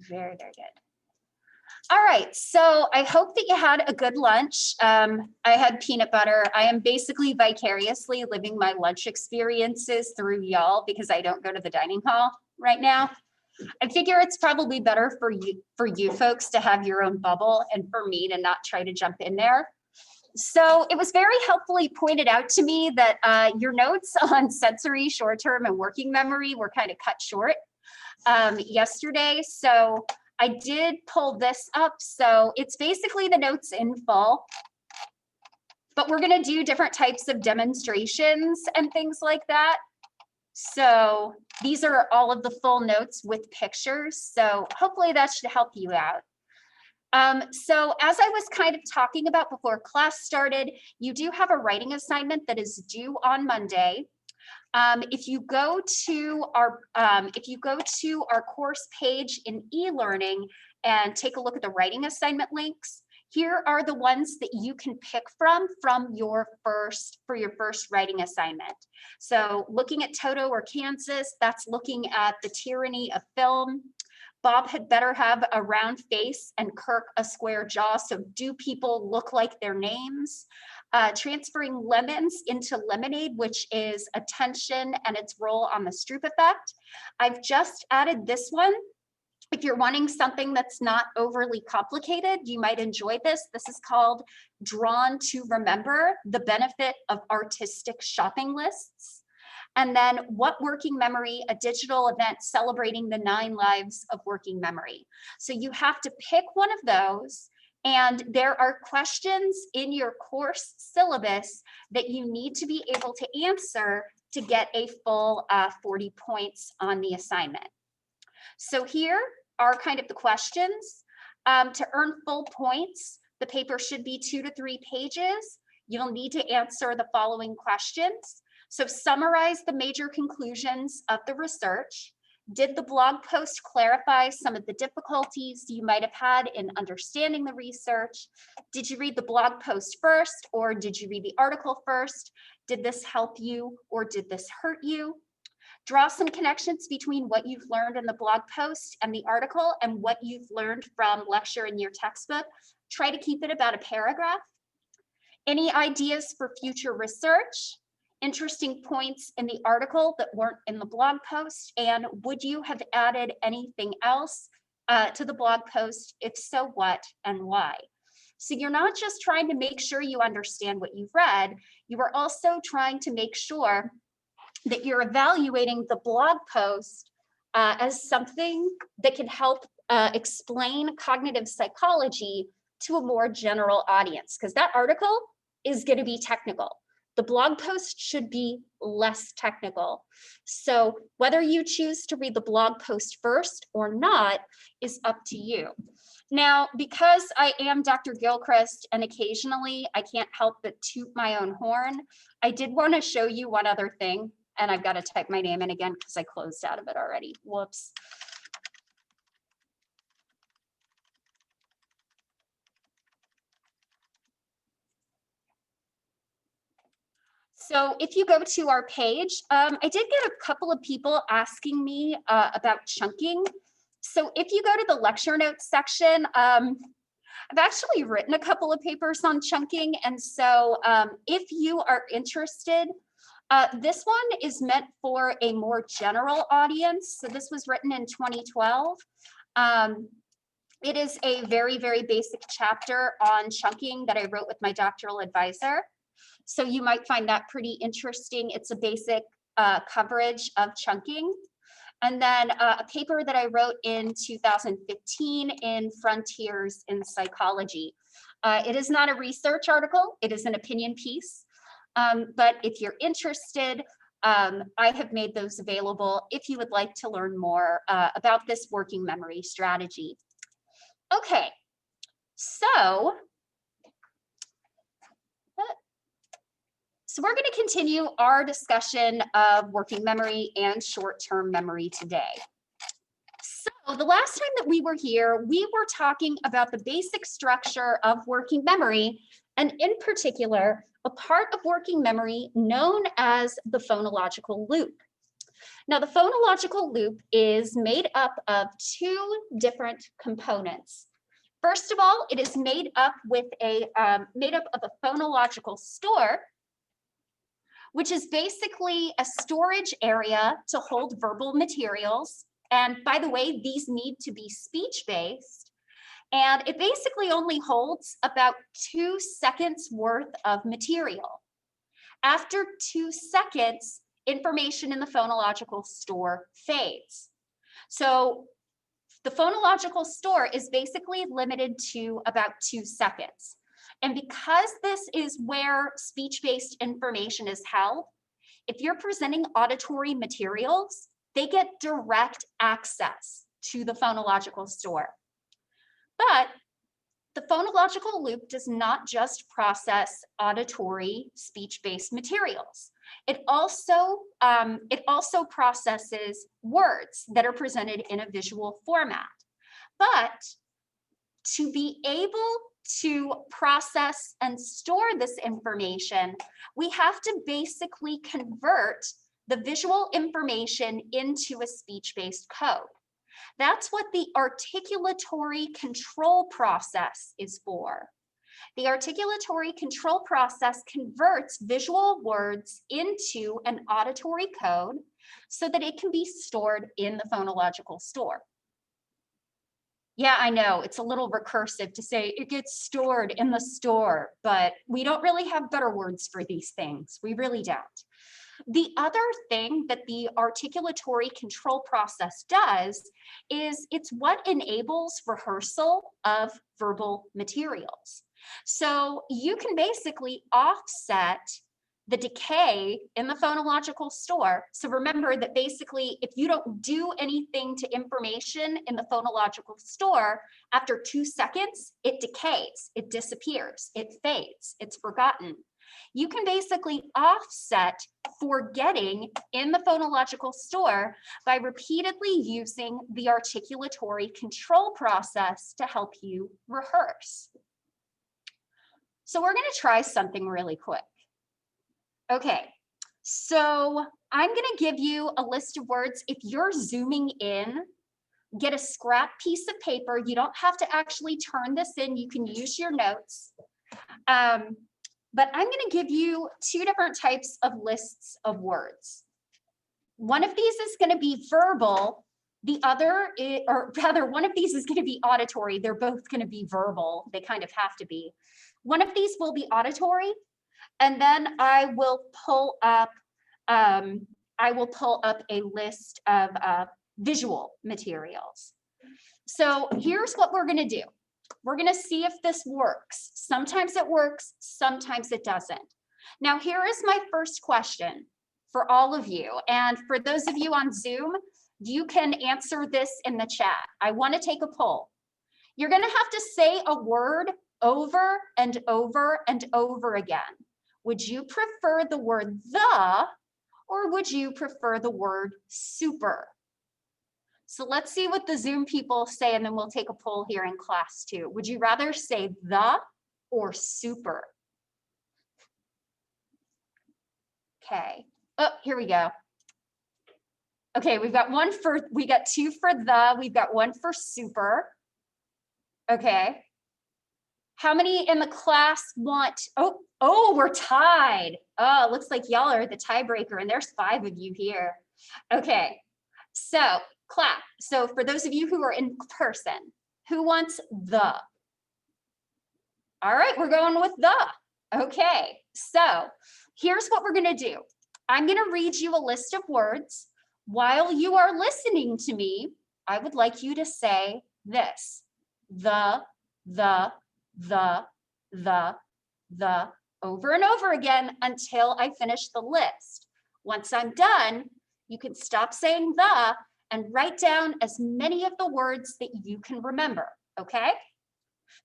Very, very good. All right, so I hope that you had a good lunch. I had peanut butter. I am basically vicariously living my lunch experiences through y'all because I don't go to the dining hall right now. I figure it's probably better for you folks to have your own bubble and for me to not try to jump in there. So it was very helpfully pointed out to me that your notes on sensory, short-term, and working memory were kind of cut short yesterday. So I did pull this up. So it's basically the notes in full, but we're going to do different types of demonstrations and things like that. So these are all of the full notes with pictures. So hopefully that should help you out. So as I was kind of talking about before class started, you do have a writing assignment that is due on Monday. If you go to our course page in e-learning and take a look at the writing assignment links, here are the ones that you can pick from your first writing assignment. So looking at Toto or Kansas, that's looking at the tyranny of film. Bob had better have a round face and Kirk a square jaw. So do people look like their names? Transferring lemons into lemonade, which is attention and its role on the Stroop effect. I've just added this one. If you're wanting something that's not overly complicated, you might enjoy this. This is called Drawn to Remember, the Benefit of Artistic Shopping Lists. And then What Working Memory, a digital event celebrating the 9 lives of working memory. So you have to pick one of those. And there are questions in your course syllabus that you need to be able to answer to get a full 40 points on the assignment. So here are kind of the questions. To earn full points, the paper should be 2 to 3 pages. You'll need to answer the following questions. So summarize the major conclusions of the research. Did the blog post clarify some of the difficulties you might have had in understanding the research? Did you read the blog post first, or did you read the article first? Did this help you, or did this hurt you? Draw some connections between what you've learned in the blog post and the article and what you've learned from lecture in your textbook. Try to keep it about a paragraph. Any ideas for future research? Interesting points in the article that weren't in the blog post, and would you have added anything else to the blog post? If so, what and why? So you're not just trying to make sure you understand what you've read, you are also trying to make sure that you're evaluating the blog post as something that can help explain cognitive psychology to a more general audience, because that article is going to be technical. The blog post should be less technical. So whether you choose to read the blog post first or not is up to you. Now, because I am Dr. Gilchrist and occasionally I can't help but toot my own horn, I did want to show you one other thing, and I've got to type my name in again because I closed out of it already. Whoops. So if you go to our page, I did get a couple of people asking me about chunking. So if you go to the lecture notes section, I've actually written a couple of papers on chunking. And so if you are interested, this one is meant for a more general audience. So this was written in 2012. It is a very, very basic chapter on chunking that I wrote with my doctoral advisor. So you might find that pretty interesting. It's a basic coverage of chunking. And then a paper that I wrote in 2015 in Frontiers in Psychology. It is not a research article, it is an opinion piece. But if you're interested, I have made those available if you would like to learn more about this working memory strategy. Okay, so we're going to continue our discussion of working memory and short-term memory today. So the last time that we were here, we were talking about the basic structure of working memory, and in particular, a part of working memory known as the phonological loop. Now, the phonological loop is made up of two different components. First of all, it is made up of a phonological store, which is basically a storage area to hold verbal materials. And by the way, these need to be speech-based. And it basically only holds about 2 seconds worth of material. After 2 seconds, information in the phonological store fades. So the phonological store is basically limited to about 2 seconds. And because this is where speech-based information is held, if you're presenting auditory materials, they get direct access to the phonological store. But the phonological loop does not just process auditory speech-based materials. It also processes words that are presented in a visual format. But to be able to process and store this information, we have to basically convert the visual information into a speech-based code. That's what the articulatory control process is for. The articulatory control process converts visual words into an auditory code so that it can be stored in the phonological store. Yeah, I know, it's a little recursive to say it gets stored in the store, but we don't really have better words for these things. We really don't. The other thing that the articulatory control process does is it's what enables rehearsal of verbal materials. So you can basically offset the decay in the phonological store. So remember that basically, if you don't do anything to information in the phonological store, after 2 seconds, it decays, it disappears, it fades, it's forgotten. You can basically offset forgetting in the phonological store by repeatedly using the articulatory control process to help you rehearse. So we're going to try something really quick. Okay, so I'm going to give you a list of words. If you're zooming in, get a scrap piece of paper. You don't have to actually turn this in. You can use your notes. But I'm going to give you 2 different types of lists of words. One of these is going to be verbal. The other, or rather, one of these is going to be auditory. They're both going to be verbal. They kind of have to be. One of these will be auditory. And then I will pull up a list of visual materials. So here's what we're going to do. We're going to see if this works. Sometimes it works, sometimes it doesn't. Now, here is my first question for all of you. And for those of you on Zoom, you can answer this in the chat. I want to take a poll. You're going to have to say a word over and over and over again. Would you prefer the word the, or would you prefer the word super? So let's see what the Zoom people say, and then we'll take a poll here in class too. Would you rather say the or super? Okay. Oh, here we go. Okay, we got 2 for the, we've got 1 for super. Okay. How many in the class want, oh, we're tied. Oh, looks like y'all are the tiebreaker, and there's 5 of you here. Okay, so clap. So for those of you who are in person, who wants the? All right, we're going with the. Okay, so here's what we're gonna do. I'm gonna read you a list of words. While you are listening to me, I would like you to say this: the, over and over again until I finish the list. Once I'm done, you can stop saying the and write down as many of the words that you can remember, okay?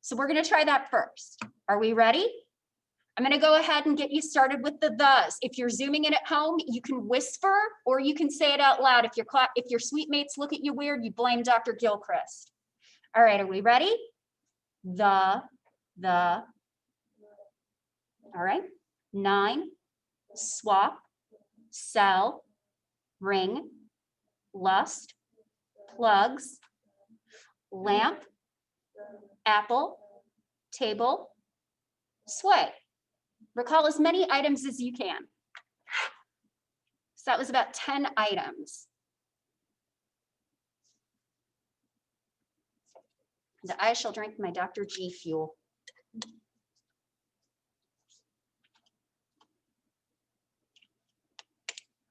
So we're gonna try that first. Are we ready? I'm gonna go ahead and get you started with the thes. If you're zooming in at home, you can whisper or you can say it out loud. If your suite mates look at you weird, you blame Dr. Gilchrist. All right, are we ready? The, all right, 9, swap, sell, ring, lust, plugs, lamp, apple, table, sway. Recall as many items as you can. So that was about 10 items. And I shall drink my Dr. G fuel.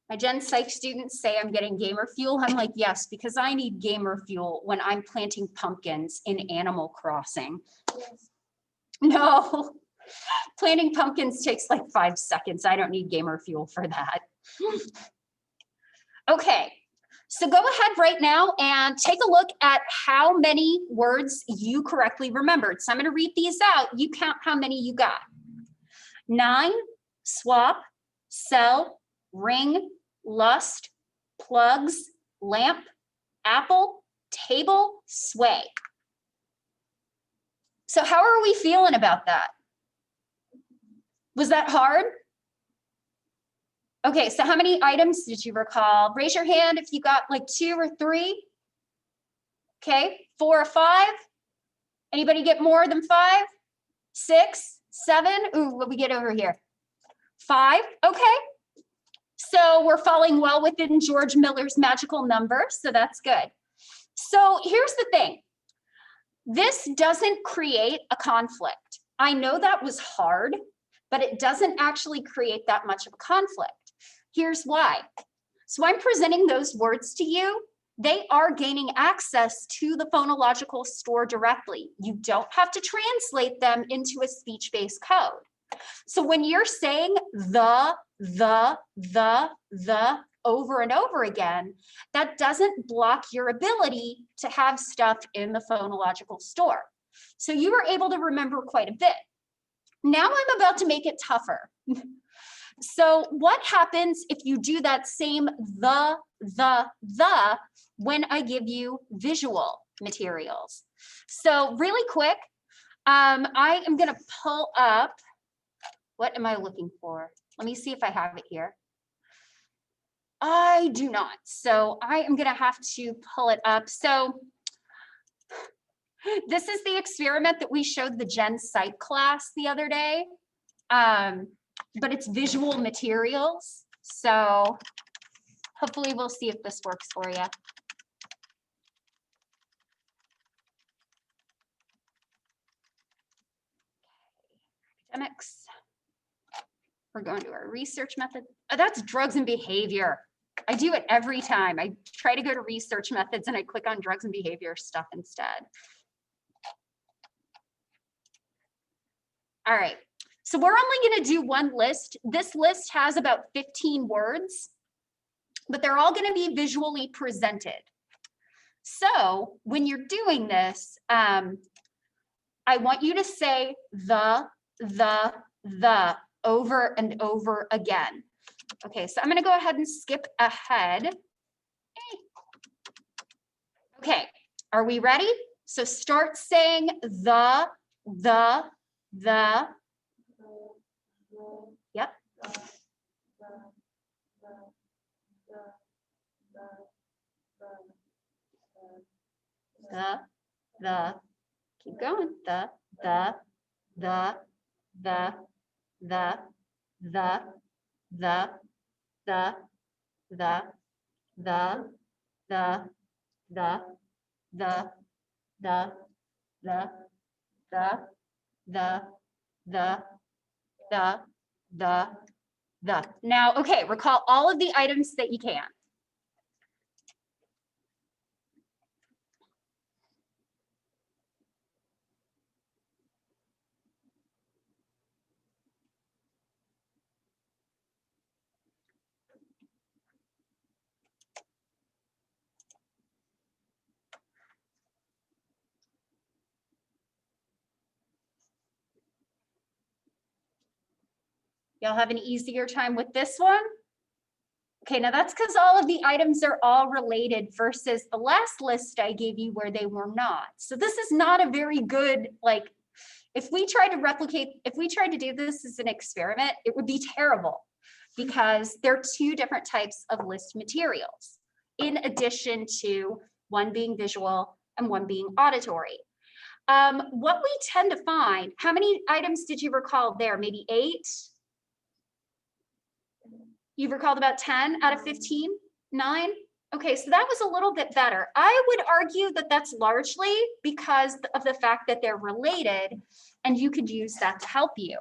My Gen Psych students say I'm getting gamer fuel. I'm like, yes, because I need gamer fuel when I'm planting pumpkins in Animal Crossing. Yes. No, planting pumpkins takes like 5 seconds. I don't need gamer fuel for that. Okay, so go ahead right now and take a look at how many words you correctly remembered. So I'm going to read these out. You count how many you got. 9, swap, sell, ring, lust, plugs, lamp, apple, table, sway. So how are we feeling about that? Was that hard? Okay, so how many items did you recall? Raise your hand if you got like 2 or 3. Okay, 4 or 5. Anybody get more than 5? 6, 7. Ooh, what we get over here? 5. Okay. So we're falling well within George Miller's magical number, so that's good. So here's the thing. This doesn't create a conflict. I know that was hard, but it doesn't actually create that much of a conflict. Here's why. So I'm presenting those words to you. They are gaining access to the phonological store directly. You don't have to translate them into a speech-based code. So when you're saying the over and over again, that doesn't block your ability to have stuff in the phonological store. So you were able to remember quite a bit. Now I'm about to make it tougher. So what happens if you do that same the when I give you visual materials? So really quick, I am gonna pull up, what am I looking for? Let me see if I have it here. I do not, so I am gonna have to pull it up. So this is the experiment that we showed the Gen Psych class the other day, but it's visual materials. So hopefully we'll see if this works for you. Academics. We're going to our research method. Oh, that's drugs and behavior. I do it every time. I try to go to research methods and I click on drugs and behavior stuff instead. All right, so we're only going to do one list. This list has about 15 words, but they're all going to be visually presented. So when you're doing this, I want you to say the over and over again. Okay, so I'm going to go ahead and skip ahead. Okay, are we ready? So start saying the. Yep. The. Keep going. The. Now, okay, recall all of the items that you can. Y'all have an easier time with this one? Okay, now that's because all of the items are all related versus the last list I gave you where they were not. So this is not a very good, like, if we tried to replicate, if we tried to do this as an experiment, it would be terrible because they're two different types of list materials, in addition to one being visual and one being auditory. What we tend to find, how many items did you recall there? Maybe 8? You've recalled about 10 out of 15? 9? Okay, so that was a little bit better. I would argue that that's largely because of the fact that they're related, and you could use that to help you.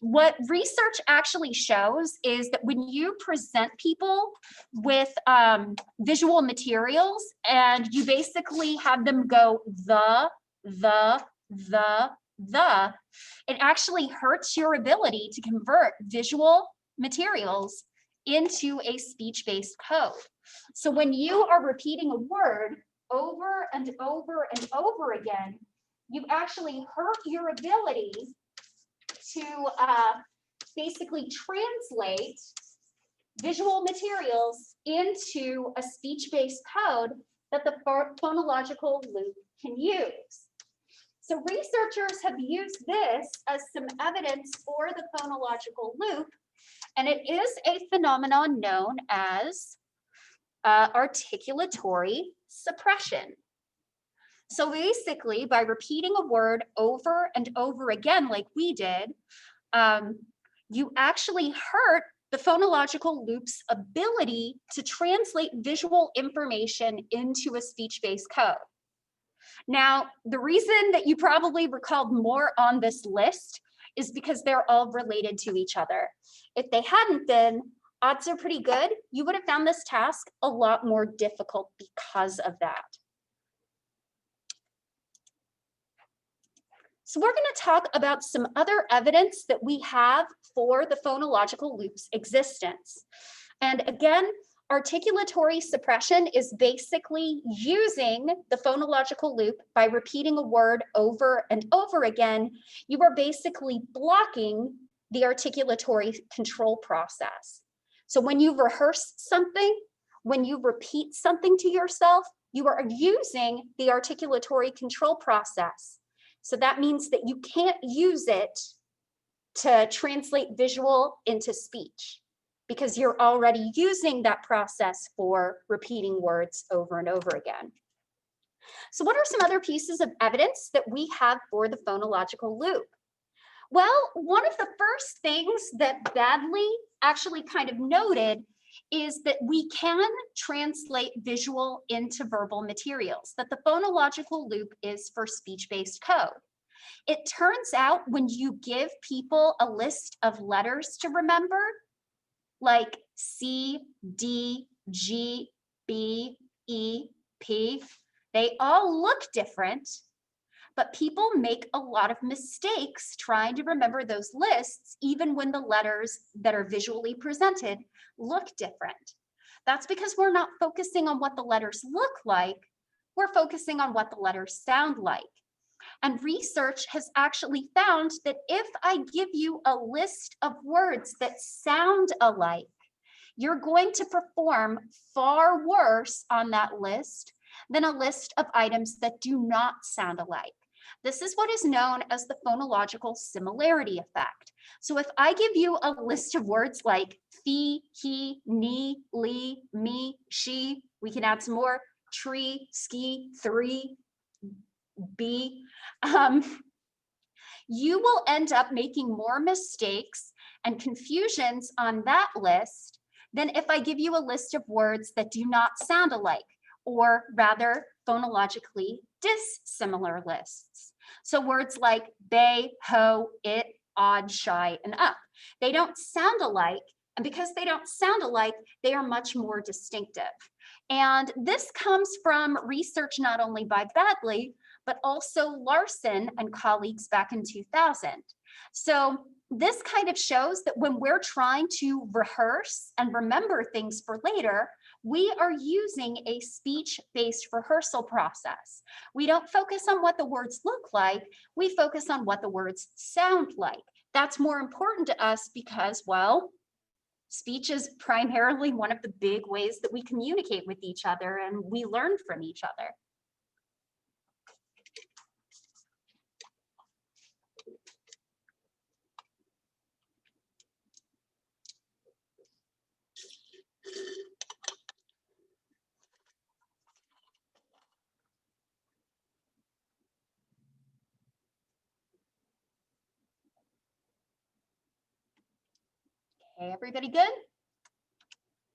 What research actually shows is that when you present people with visual materials and you basically have them go the, it actually hurts your ability to convert visual materials into a speech-based code. So when you are repeating a word over and over and over again, you actually hurt your ability to basically translate visual materials into a speech-based code that the phonological loop can use. So researchers have used this as some evidence for the phonological loop, and it is a phenomenon known as articulatory suppression. So basically, by repeating a word over and over again, like we did, you actually hurt the phonological loop's ability to translate visual information into a speech-based code. Now, the reason that you probably recalled more on this list is because they're all related to each other. If they hadn't been, odds are pretty good you would have found this task a lot more difficult because of that. So we're going to talk about some other evidence that we have for the phonological loop's existence. And again, articulatory suppression is basically using the phonological loop by repeating a word over and over again. You are basically blocking the articulatory control process. So when you rehearse something, when you repeat something to yourself, you are using the articulatory control process. So that means that you can't use it to translate visual into speech because you're already using that process for repeating words over and over again. So what are some other pieces of evidence that we have for the phonological loop? Well, one of the first things that Badley actually kind of noted is that we can translate visual into verbal materials, that the phonological loop is for speech-based code. It turns out when you give people a list of letters to remember, like C, D, G, B, E, P, they all look different, but people make a lot of mistakes trying to remember those lists, even when the letters that are visually presented look different. That's because we're not focusing on what the letters look like, we're focusing on what the letters sound like. And research has actually found that if I give you a list of words that sound alike, you're going to perform far worse on that list than a list of items that do not sound alike. This is what is known as the phonological similarity effect. So if I give you a list of words like fee, he, ni, li, me, she, we can add some more, tree, ski, three, be, you will end up making more mistakes and confusions on that list than if I give you a list of words that do not sound alike, or rather phonologically dissimilar lists. So words like bay, ho, it, odd, shy, and up. They don't sound alike, and because they don't sound alike, they are much more distinctive. And this comes from research not only by Badley, but also Larson and colleagues back in 2000. So this kind of shows that when we're trying to rehearse and remember things for later, we are using a speech-based rehearsal process. We don't focus on what the words look like, we focus on what the words sound like. That's more important to us because, well, speech is primarily one of the big ways that we communicate with each other and we learn from each other. Okay, everybody good?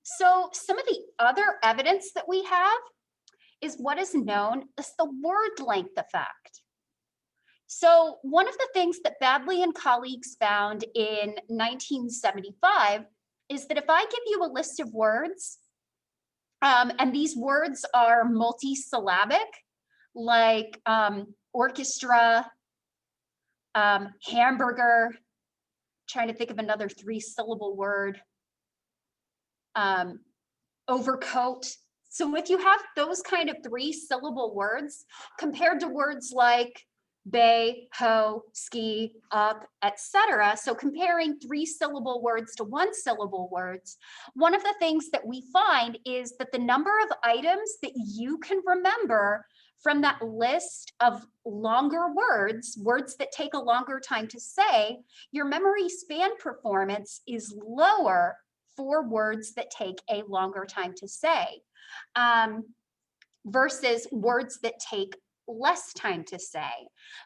So some of the other evidence that we have is what is known as the word length effect. So one of the things that Badley and colleagues found in 1975 is that if I give you a list of words, and these words are multisyllabic, like orchestra, hamburger, trying to think of another 3-syllable word, overcoat. So if you have those kind of 3-syllable words compared to words like bay, ho, ski, up, etc. So comparing 3-syllable words to 1-syllable words, one of the things that we find is that the number of items that you can remember from that list of longer words, words that take a longer time to say, your memory span performance is lower for words that take a longer time to say, versus words that take less time to say.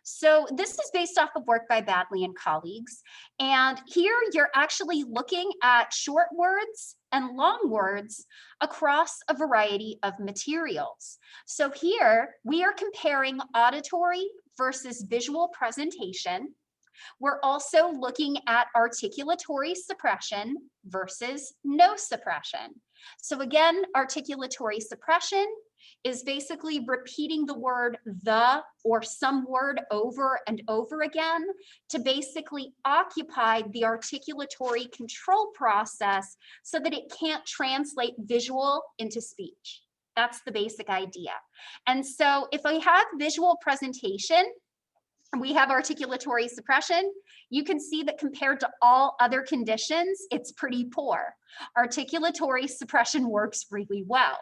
So this is based off of work by Badley and colleagues. And here you're actually looking at short words and long words across a variety of materials. So here we are comparing auditory versus visual presentation. We're also looking at articulatory suppression versus no suppression. So again, articulatory suppression is basically repeating the word the or some word over and over again to basically occupy the articulatory control process so that it can't translate visual into speech. That's the basic idea. And so if I have visual presentation, we have articulatory suppression, you can see that compared to all other conditions, it's pretty poor. Articulatory suppression works really well.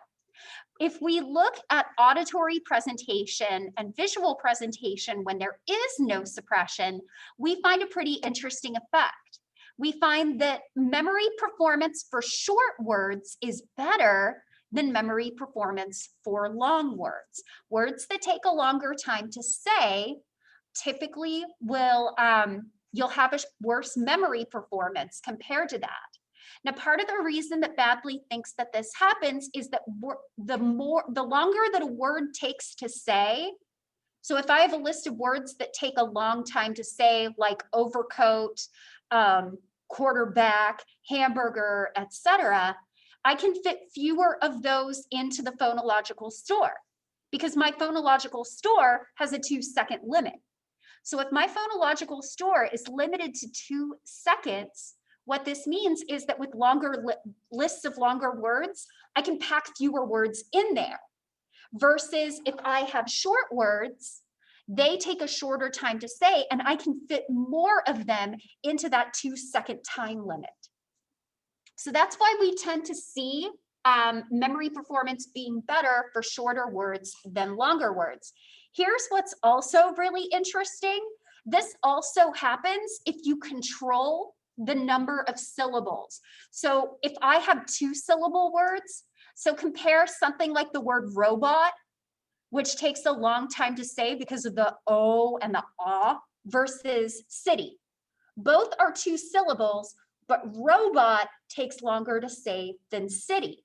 If we look at auditory presentation and visual presentation when there is no suppression, we find a pretty interesting effect. We find that memory performance for short words is better than memory performance for long words. Words that take a longer time to say typically will, you'll have a worse memory performance compared to that. Now, part of the reason that Badley thinks that this happens is that the longer that a word takes to say, so if I have a list of words that take a long time to say, like overcoat, quarterback, hamburger, etc., I can fit fewer of those into the phonological store because my phonological store has a 2-second limit. So if my phonological store is limited to 2 seconds, what this means is that with longer lists of longer words, I can pack fewer words in there. Versus if I have short words, they take a shorter time to say, and I can fit more of them into that 2-second time limit. So that's why we tend to see memory performance being better for shorter words than longer words. Here's what's also really interesting. This also happens if you control the number of syllables. So if I have 2-syllable words, so compare something like the word robot, which takes a long time to say because of the O and the ah, versus city. Both are 2 syllables, but robot takes longer to say than city.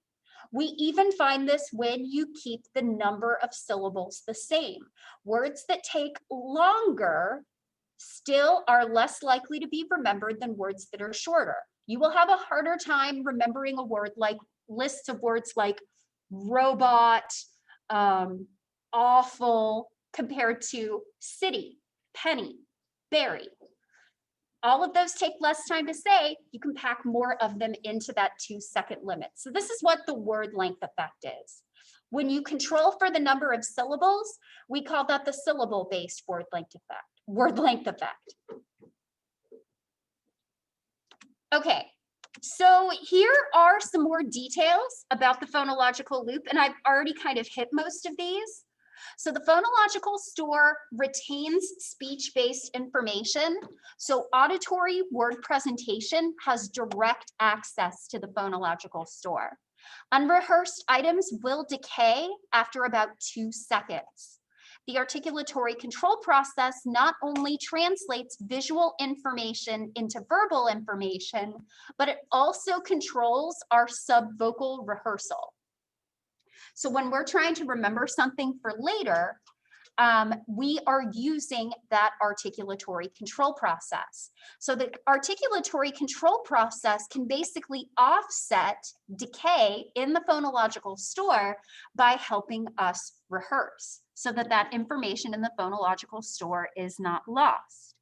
We even find this when you keep the number of syllables the same. Words that take longer still are less likely to be remembered than words that are shorter. You will have a harder time remembering a word like lists of words like robot, awful, compared to city, penny, berry. All of those take less time to say. You can pack more of them into that 2-second limit. So this is what the word length effect is. When you control for the number of syllables, we call that the syllable-based word length effect. Okay, so here are some more details about the phonological loop, and I've already kind of hit most of these. So the phonological store retains speech-based information. So auditory word presentation has direct access to the phonological store. Unrehearsed items will decay after about 2 seconds. the articulatory control process not only translates visual information into verbal information, but it also controls our subvocal rehearsal. So when we're trying to remember something for later, we are using that articulatory control process. So the articulatory control process can basically offset decay in the phonological store by helping us rehearse so that that information in the phonological store is not lost.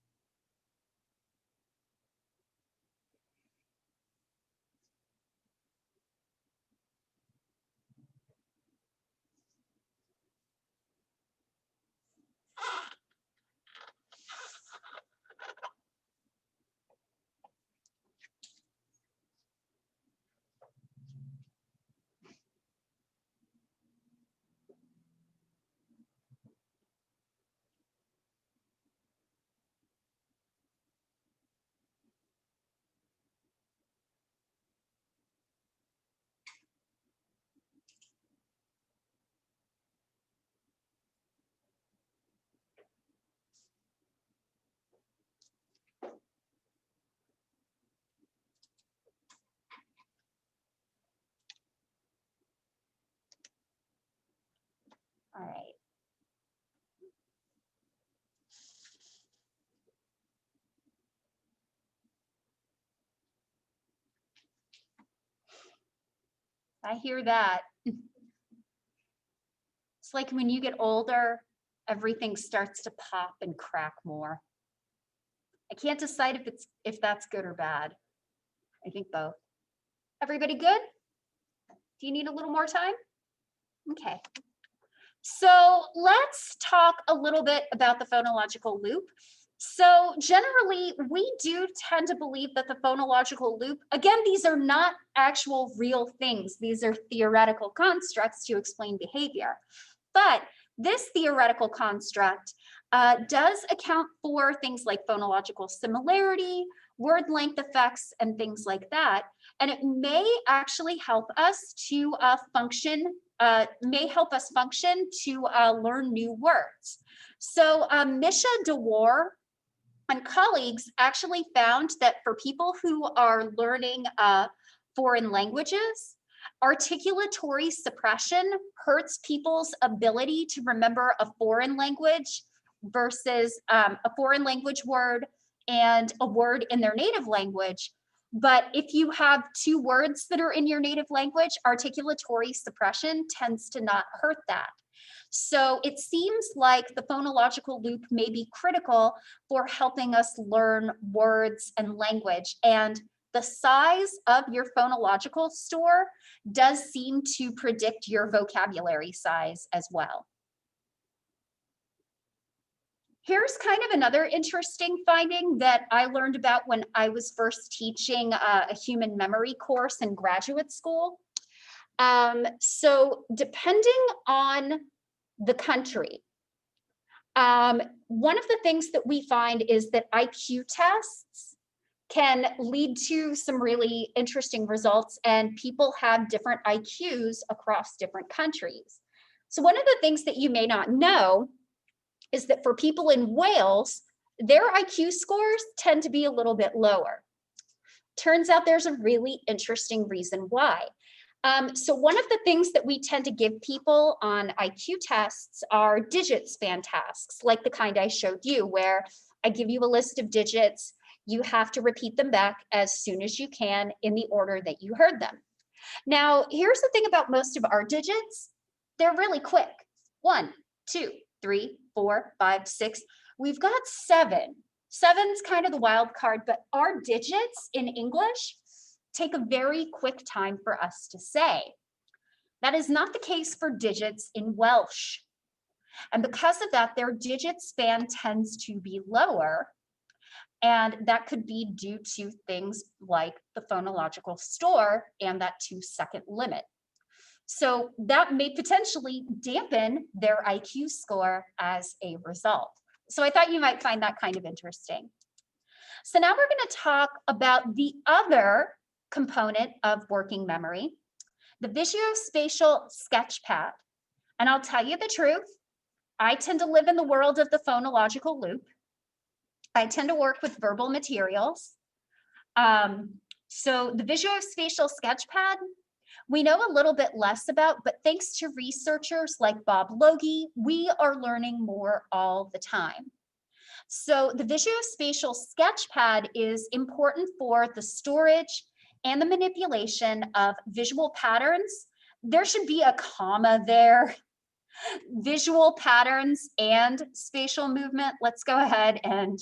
All right. I hear that. It's like when you get older, everything starts to pop and crack more. I can't decide if that's good or bad. I think both. Everybody good? Do you need a little more time? Okay. So let's talk a little bit about the phonological loop. So generally, we do tend to believe that the phonological loop, again, these are not actual real things. These are theoretical constructs to explain behavior. But this theoretical construct does account for things like phonological similarity, word length effects, and things like that. And it may actually help us to function to learn new words. So Misha DeWar and colleagues actually found that for people who are learning foreign languages, articulatory suppression hurts people's ability to remember a foreign language versus a foreign language word and a word in their native language. But if you have two words that are in your native language, articulatory suppression tends to not hurt that. So it seems like the phonological loop may be critical for helping us learn words and language. And the size of your phonological store does seem to predict your vocabulary size as well. Here's kind of another interesting finding that I learned about when I was first teaching a human memory course in graduate school. So depending on the country, one of the things that we find is that IQ tests can lead to some really interesting results, and people have different IQs across different countries. So one of the things that you may not know is that for people in Wales, their IQ scores tend to be a little bit lower. Turns out there's a really interesting reason why. So one of the things that we tend to give people on IQ tests are digit span tasks, like the kind I showed you, where I give you a list of digits. You have to repeat them back as soon as you can in the order that you heard them. Now, here's the thing about most of our digits. They're really quick. 1, 2, 3, 4, 5, 6. We've got 7. 7's kind of the wild card, but our digits in English take a very quick time for us to say. That is not the case for digits in Welsh. And because of that, their digit span tends to be lower. And that could be due to things like the phonological store and that 2-second limit. So that may potentially dampen their IQ score as a result. So I thought you might find that kind of interesting. So now we're going to talk about the other component of working memory, the visuospatial sketchpad. And I'll tell you the truth, I tend to live in the world of the phonological loop. I tend to work with verbal materials. So the visuospatial sketchpad, we know a little bit less about, but thanks to researchers like Bob Logie, we are learning more all the time. So the visuospatial sketchpad is important for the storage and the manipulation of visual patterns. There should be a comma there. Visual patterns and spatial movement. Let's go ahead and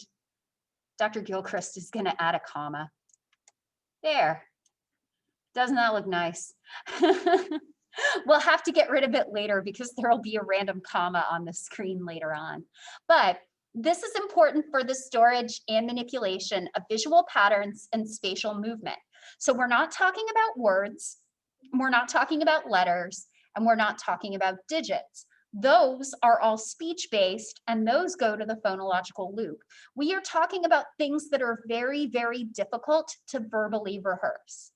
Dr. Gilchrist is going to add a comma. There. Doesn't that look nice? We'll have to get rid of it later because there will be a random comma on the screen later on. But this is important for the storage and manipulation of visual patterns and spatial movement. So we're not talking about words, we're not talking about letters, and we're not talking about digits. Those are all speech-based, and those go to the phonological loop. We are talking about things that are very, very difficult to verbally rehearse.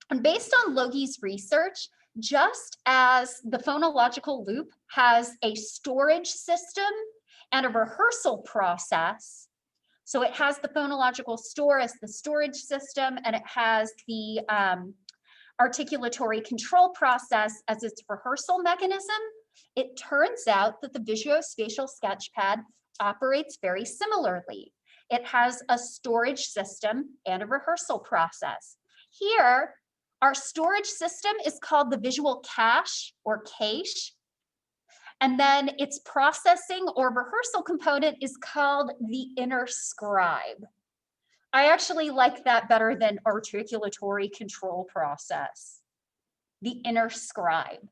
And based on Logie's research, just as the phonological loop has a storage system and a rehearsal process, so it has the phonological store as the storage system, and it has the articulatory control process as its rehearsal mechanism, it turns out that the visuospatial sketchpad operates very similarly. It has a storage system and a rehearsal process. Here, our storage system is called the visual cache or cache. And then its processing or rehearsal component is called the inner scribe. I actually like that better than articulatory control process. The inner scribe.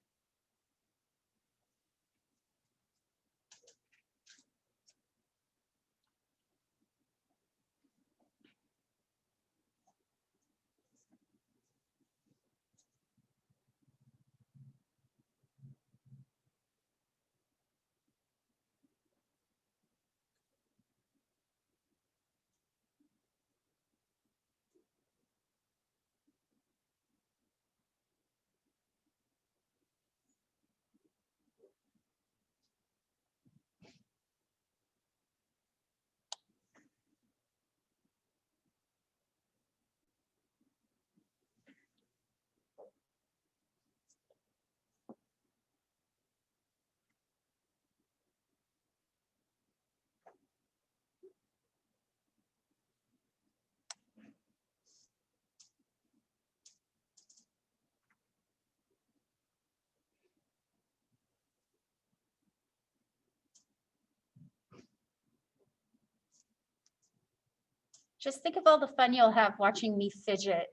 Just think of all the fun you'll have watching me fidget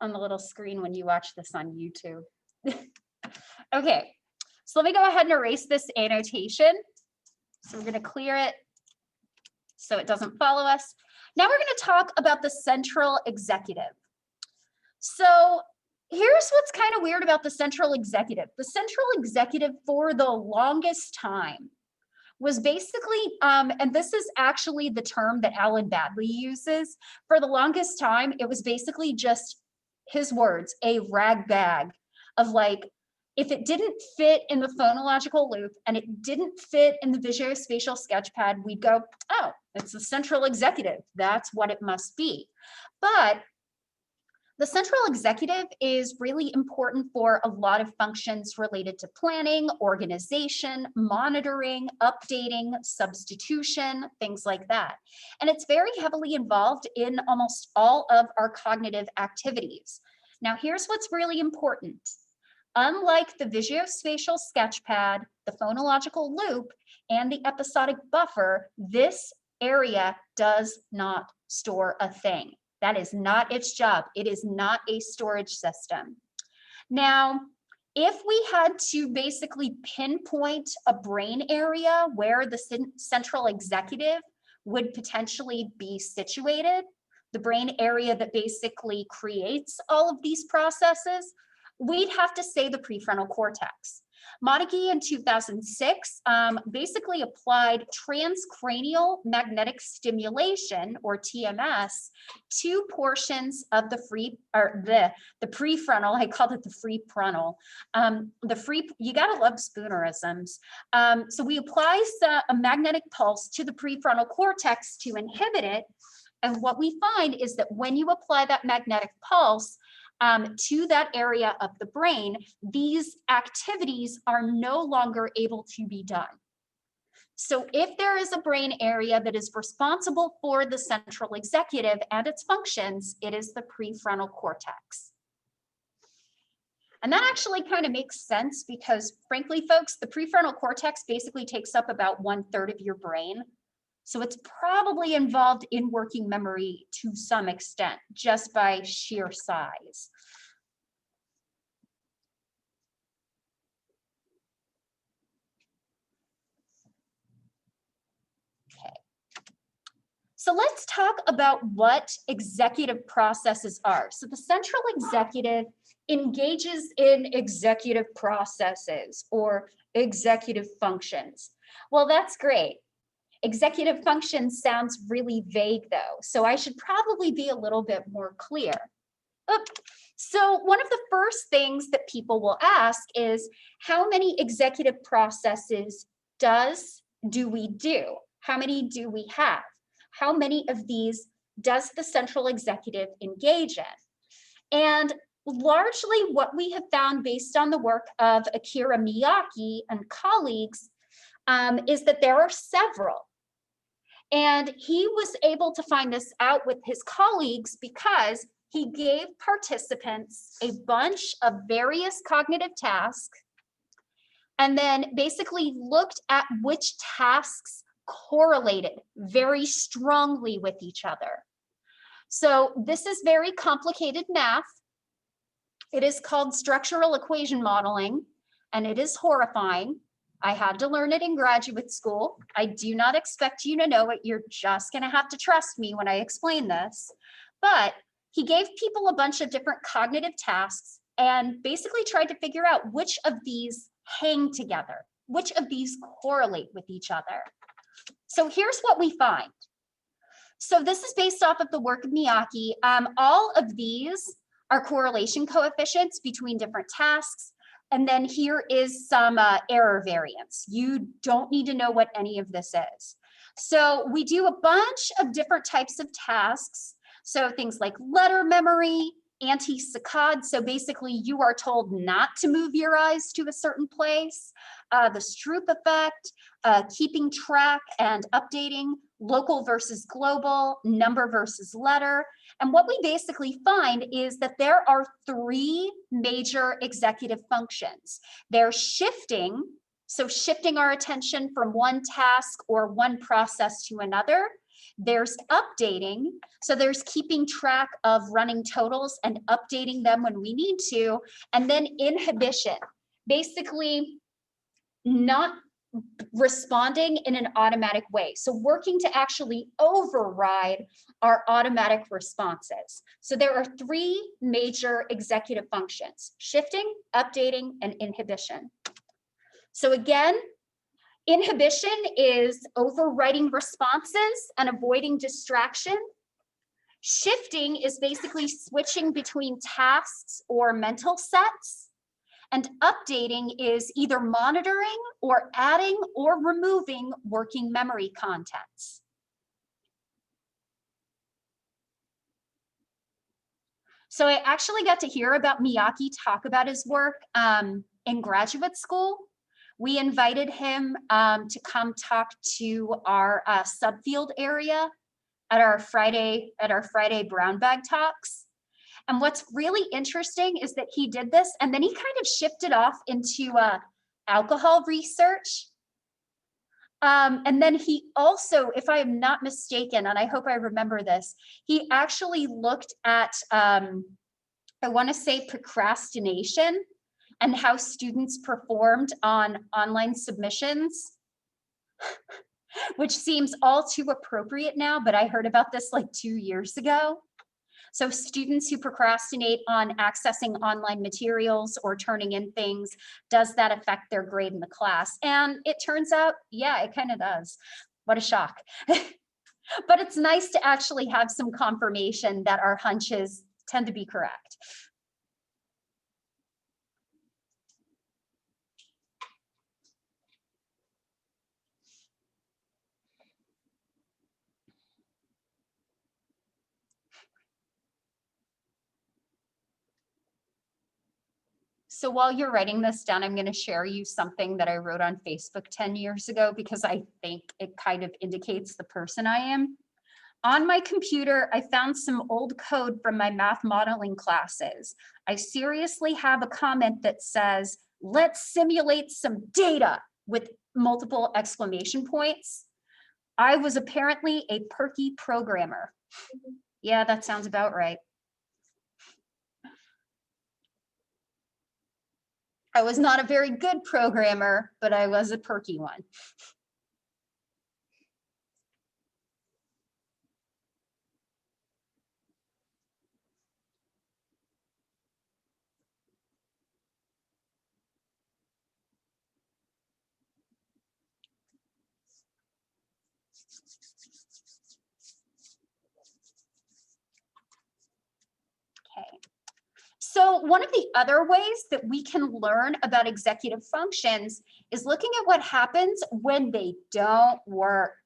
on the little screen when you watch this on YouTube. Okay, so let me go ahead and erase this annotation. So we're going to clear it so it doesn't follow us. Now we're going to talk about the central executive. So here's what's kind of weird about the central executive. The central executive for the longest time was basically, and this is actually the term that Alan Badley uses, for the longest time, it was basically just his words, a rag bag of like, if it didn't fit in the phonological loop and it didn't fit in the visuospatial sketchpad, we'd go, oh, it's the central executive. That's what it must be. But the central executive is really important for a lot of functions related to planning, organization, monitoring, updating, substitution, things like that. And it's very heavily involved in almost all of our cognitive activities. Now, here's what's really important. Unlike the visuospatial sketchpad, the phonological loop, and the episodic buffer, this area does not store a thing. That is not its job. It is not a storage system. Now, if we had to basically pinpoint a brain area where the central executive would potentially be situated, the brain area that basically creates all of these processes, we'd have to say the prefrontal cortex. Modegui in 2006 basically applied transcranial magnetic stimulation, or TMS, to portions of the the prefrontal. I called it the free frontal. You gotta love spoonerisms. So we apply a magnetic pulse to the prefrontal cortex to inhibit it. And what we find is that when you apply that magnetic pulse to that area of the brain, these activities are no longer able to be done. So if there is a brain area that is responsible for the central executive and its functions, it is the prefrontal cortex. And that actually kind of makes sense because, frankly, folks, the prefrontal cortex basically takes up about 1/3 of your brain. So it's probably involved in working memory to some extent, just by sheer size. Okay. So let's talk about what executive processes are. So the central executive engages in executive processes or executive functions. Well, that's great. Executive function sounds really vague though, so I should probably be a little bit more clear. So one of the first things that people will ask is, how many executive processes do we do? How many do we have? How many of these does the central executive engage in? And largely what we have found based on the work of Akira Miyake and colleagues is that there are several. And he was able to find this out with his colleagues because he gave participants a bunch of various cognitive tasks and then basically looked at which tasks correlated very strongly with each other. So this is very complicated math. It is called structural equation modeling, and it is horrifying. I had to learn it in graduate school. I do not expect you to know it. You're just going to have to trust me when I explain this. But he gave people a bunch of different cognitive tasks and basically tried to figure out which of these hang together, which of these correlate with each other. So here's what we find. So this is based off of the work of Miyake. All of these are correlation coefficients between different tasks. And then here is some error variance. You don't need to know what any of this is. So we do a bunch of different types of tasks. So things like letter memory, anti-saccade. So basically you are told not to move your eyes to a certain place. The Stroop effect, keeping track and updating, local versus global, number versus letter. And what we basically find is that there are 3 major executive functions. They're shifting, so shifting our attention from one task or one process to another. There's updating, so there's keeping track of running totals and updating them when we need to. And then inhibition, basically not responding in an automatic way. So working to actually override our automatic responses. So there are 3 major executive functions: shifting, updating, and inhibition. So again, inhibition is overriding responses and avoiding distraction. Shifting is basically switching between tasks or mental sets. And updating is either monitoring or adding or removing working memory contents. So I actually got to hear about Miyake talk about his work in graduate school. We invited him to come talk to our subfield area at our Friday brown bag talks. And what's really interesting is that he did this and then he kind of shifted off into alcohol research. And then he also, if I am not mistaken, and I hope I remember this, he actually looked at, I want to say, procrastination and how students performed on online submissions, which seems all too appropriate now, but I heard about this like 2 years ago. So students who procrastinate on accessing online materials or turning in things, does that affect their grade in the class? And it turns out, yeah, it kind of does. What a shock. But it's nice to actually have some confirmation that our hunches tend to be correct. So while you're writing this down, I'm going to share you something that I wrote on Facebook 10 years ago because I think it kind of indicates the person I am. On my computer, I found some old code from my math modeling classes. I seriously have a comment that says, let's simulate some data with multiple exclamation points. I was apparently a perky programmer. Yeah, that sounds about right. I was not a very good programmer, but I was a perky one. Okay. So one of the other ways that we can learn about executive functions is looking at what happens when they don't work.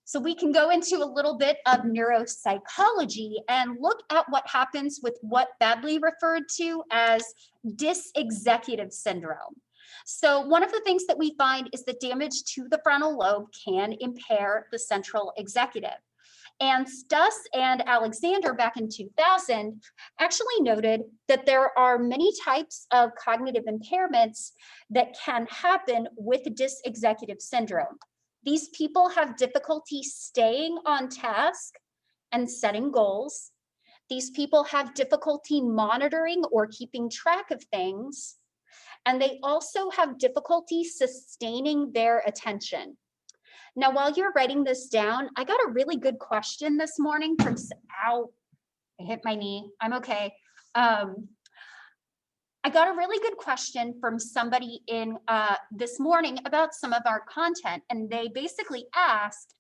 So we can go into a little bit of neuropsychology and look at what happens with what badly referred to as dysexecutive syndrome. So one of the things that we find is that damage to the frontal lobe can impair the central executive. And Stuss and Alexander back in 2000 actually noted that there are many types of cognitive impairments that can happen with dysexecutive syndrome. These people have difficulty staying on task and setting goals. These people have difficulty monitoring or keeping track of things. And they also have difficulty sustaining their attention. Now, while you're writing this down, I got a really good question this morning from, ow, I hit my knee, I'm okay. I got a really good question from somebody in this morning about some of our content, and they basically asked,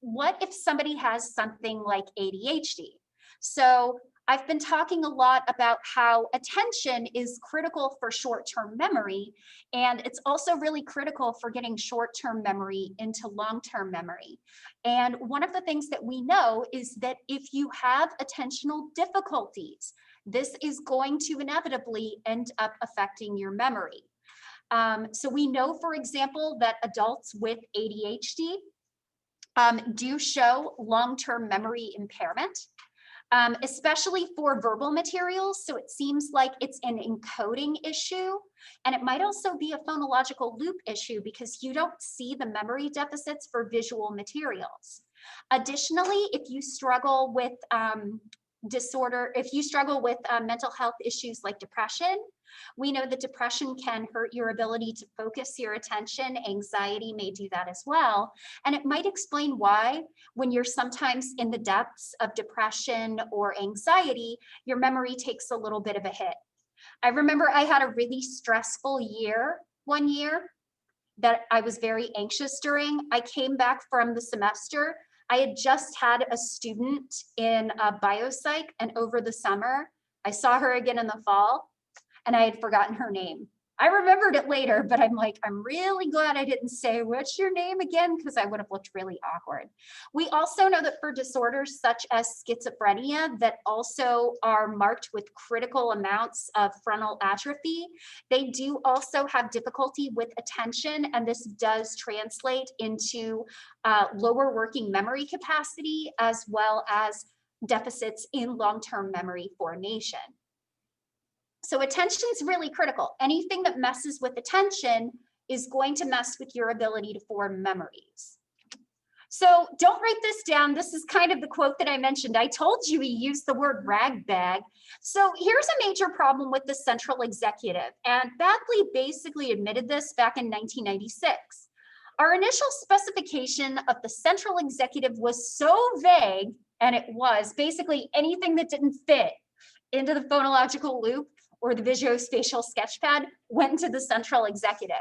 what if somebody has something like ADHD? So I've been talking a lot about how attention is critical for short-term memory, and it's also really critical for getting short-term memory into long-term memory. And one of the things that we know is that if you have attentional difficulties, this is going to inevitably end up affecting your memory. So we know, for example, that adults with ADHD do show long-term memory impairment, especially for verbal materials. So it seems like it's an encoding issue, and it might also be a phonological loop issue because you don't see the memory deficits for visual materials. Additionally, if you struggle with mental health issues like depression, we know that depression can hurt your ability to focus your attention. Anxiety may do that as well. And it might explain why, when you're sometimes in the depths of depression or anxiety, your memory takes a little bit of a hit. I remember I had a really stressful year one year that I was very anxious during. I came back from the semester. I had just had a student in biopsych, and over the summer, I saw her again in the fall, and I had forgotten her name. I remembered it later, but I'm like, I'm really glad I didn't say, what's your name again? Because I would have looked really awkward. We also know that for disorders such as schizophrenia that also are marked with critical amounts of frontal atrophy, they do also have difficulty with attention, and this does translate into lower working memory capacity as well as deficits in long-term memory formation. So attention is really critical. Anything that messes with attention is going to mess with your ability to form memories. So don't write this down. This is kind of the quote that I mentioned. I told you we used the word ragbag. So here's a major problem with the central executive. And Badley basically admitted this back in 1996. Our initial specification of the central executive was so vague And it was basically anything that didn't fit into the phonological loop or the visuospatial sketchpad went into the central executive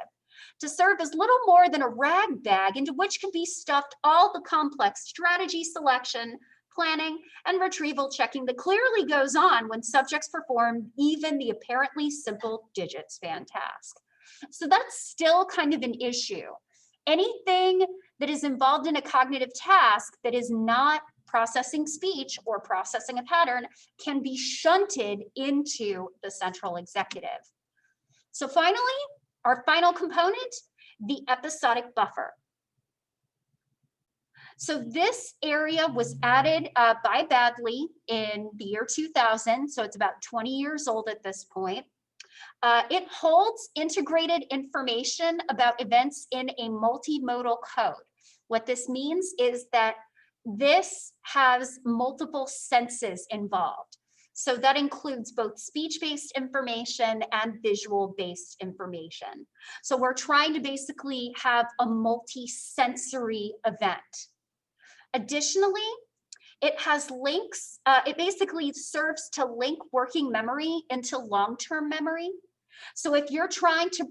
to serve as little more than a rag bag into which can be stuffed all the complex strategy selection, planning, and retrieval checking that clearly goes on when subjects perform even the apparently simple digit span task. So that's still kind of an issue. Anything that is involved in a cognitive task that is not processing speech or processing a pattern can be shunted into the central executive. So finally, our final component, the episodic buffer. So this area was added by Badley in the year 2000, so it's about 20 years old at this point. It holds integrated information about events in a multimodal code. What this means is that this has multiple senses involved. So that includes both speech-based information and visual-based information. So we're trying to basically have a multi-sensory event. Additionally, it has links. It basically serves to link working memory into long-term memory. So if you're trying to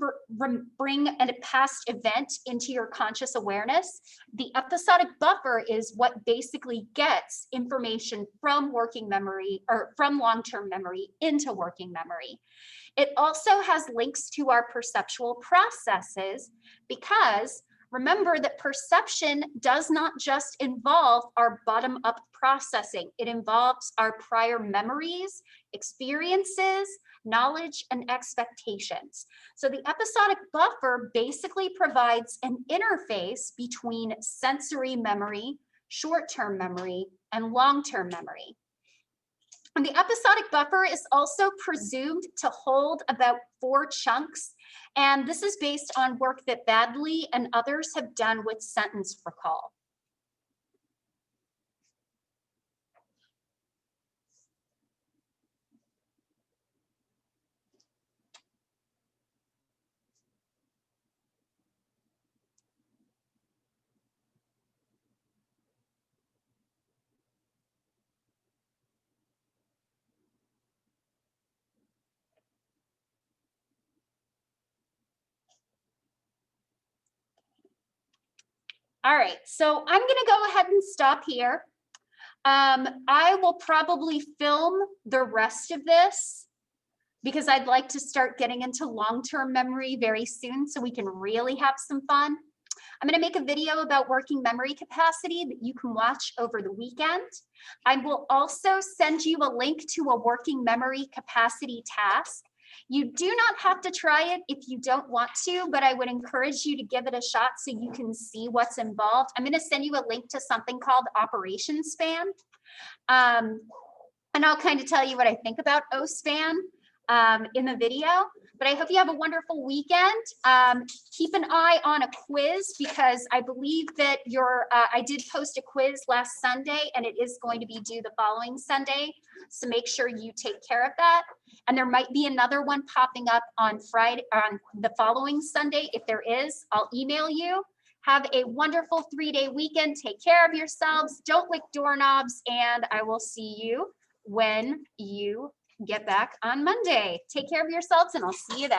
bring a past event into your conscious awareness, the episodic buffer is what basically gets information from working memory or from long-term memory into working memory. It also has links to our perceptual processes because remember that perception does not just involve our bottom-up processing. It involves our prior memories, experiences, knowledge, and expectations. So the episodic buffer basically provides an interface between sensory memory, short-term memory, and long-term memory. And the episodic buffer is also presumed to hold about 4 chunks. And this is based on work that Badley and others have done with sentence recall. All right, so I'm gonna go ahead and stop here. I will probably film the rest of this because I'd like to start getting into long-term memory very soon so we can really have some fun. I'm gonna make a video about working memory capacity that you can watch over the weekend. I will also send you a link to a working memory capacity task. You do not have to try it if you don't want to, but I would encourage you to give it a shot so you can see what's involved. I'm gonna send you a link to something called Operation Span. And I'll kind of tell you what I think about OSPAN in the video, but I hope you have a wonderful weekend. Keep an eye on a quiz because I believe that I did post a quiz last Sunday and it is going to be due the following Sunday. So make sure you take care of that. And there might be another one popping up on Friday, on the following Sunday. If there is, I'll email you. Have a wonderful 3-day weekend. Take care of yourselves. Don't lick doorknobs. And I will see you when you get back on Monday. Take care of yourselves and I'll see you then.